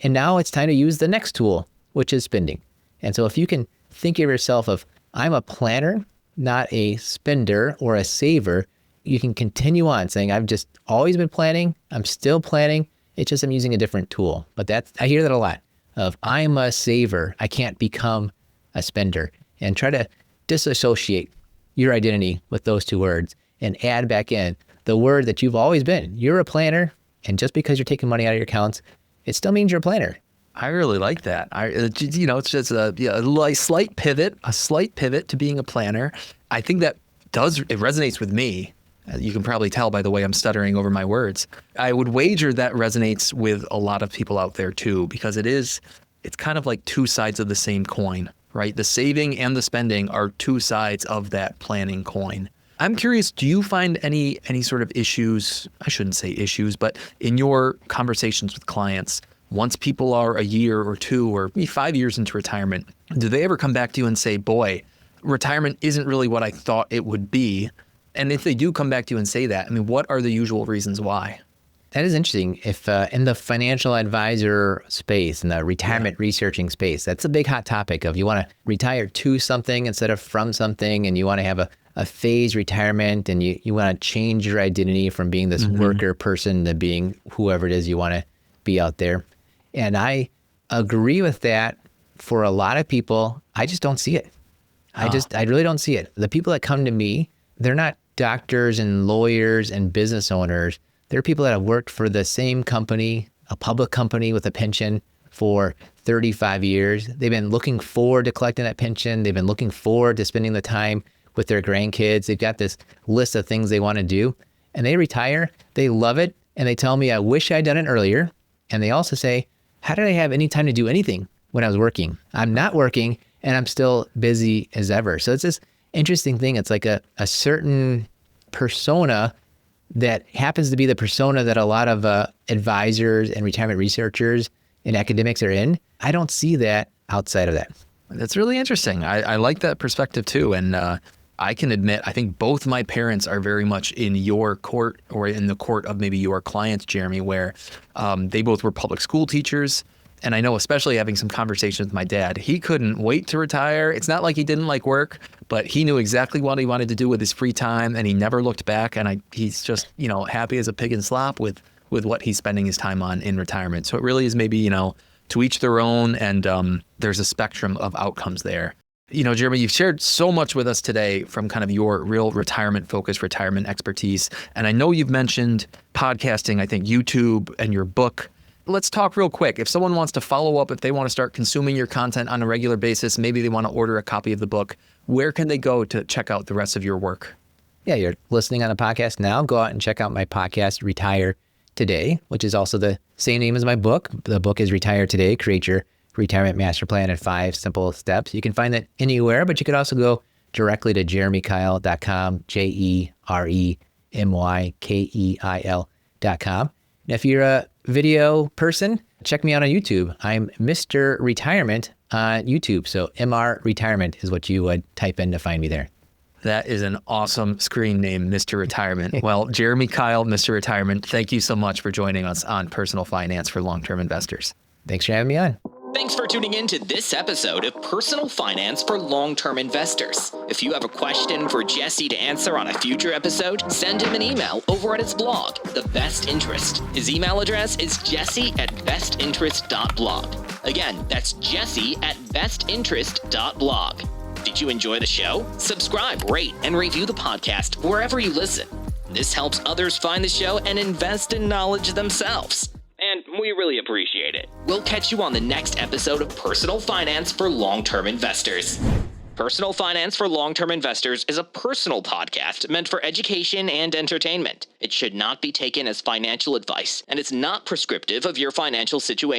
Speaker 4: And now it's time to use the next tool, which is spending. And so if you can think of yourself of I'm a planner, not a spender or a saver, you can continue on saying, I've just always been planning. I'm still planning. It's just I'm using a different tool. But I hear that a lot of I'm a saver. I can't become a spender. And try to disassociate your identity with those 2 words and add back in the word that you've always been. You're a planner. And just because you're taking money out of your accounts, it still means you're a planner.
Speaker 2: I really like that. It's just a slight pivot to being a planner. I think it resonates with me. You can probably tell by the way I'm stuttering over my words. I would wager that resonates with a lot of people out there too, because it's kind of like two sides of the same coin, right? The saving and the spending are two sides of that planning coin. I'm curious, do you find any sort of issues, I shouldn't say issues, but in your conversations with clients, once people are a year or two or maybe 5 years into retirement, do they ever come back to you and say, boy, retirement isn't really what I thought it would be? And if they do come back to you and say that, I mean, what are the usual reasons why?
Speaker 4: That is interesting. If in the financial advisor space, in the retirement researching space, that's a big hot topic of you want to retire to something instead of from something, and you want to have a phased retirement, and you want to change your identity from being this worker person to being whoever it is you want to be out there. And I agree with that for a lot of people. I just don't see it. I really don't see it. The people that come to me, they're not doctors and lawyers and business owners. They're people that have worked for the same company, a public company with a pension for 35 years. They've been looking forward to collecting that pension. They've been looking forward to spending the time with their grandkids. They've got this list of things they want to do, and they retire. They love it. And they tell me, I wish I'd done it earlier. And they also say, how did I have any time to do anything when I was working? I'm not working and I'm still busy as ever. So it's this interesting thing. It's like a certain persona that happens to be the persona that a lot of advisors and retirement researchers and academics are in. I don't see that outside of that.
Speaker 2: That's really interesting. I like that perspective too. And I can admit, I think both my parents are very much in your court, or in the court of maybe your clients, Jeremy, where they both were public school teachers. And I know, especially having some conversations with my dad, he couldn't wait to retire. It's not like he didn't like work, but he knew exactly what he wanted to do with his free time, and he never looked back. And he's just, happy as a pig in slop with what he's spending his time on in retirement. So it really is maybe, to each their own, and there's a spectrum of outcomes there. Jeremy, you've shared so much with us today from kind of your real retirement-focused retirement expertise. And I know you've mentioned podcasting, I think YouTube and your book. Let's talk real quick. If someone wants to follow up, if they want to start consuming your content on a regular basis, maybe they want to order a copy of the book, where can they go to check out the rest of your work?
Speaker 4: Yeah, you're listening on a podcast now. Go out and check out my podcast, Retire Today, which is also the same name as my book. The book is Retire Today, Create Your Retirement Master Plan in 5 Simple Steps. You can find that anywhere, but you could also go directly to jeremykeil.com, JeremyKeil.com. And if you're a video person, check me out on YouTube. I'm Mr. Retirement on YouTube. So MR Retirement is what you would type in to find me there.
Speaker 2: That is an awesome screen name, Mr. Retirement. Well, Jeremy Keil, Mr. Retirement, thank you so much for joining us on Personal Finance for Long-Term Investors.
Speaker 4: Thanks for having me on.
Speaker 1: Thanks for tuning in to this episode of Personal Finance for Long-Term Investors. If you have a question for Jesse to answer on a future episode, send him an email over at his blog, The Best Interest. His email address is jesse@bestinterest.blog. Again, that's jesse@bestinterest.blog. Did you enjoy the show? Subscribe, rate, and review the podcast wherever you listen. This helps others find the show and invest in knowledge themselves. And we really appreciate it. We'll catch you on the next episode of Personal Finance for Long-Term Investors. Personal Finance for Long-Term Investors is a personal podcast meant for education and entertainment. It should not be taken as financial advice, and it's not prescriptive of your financial situation.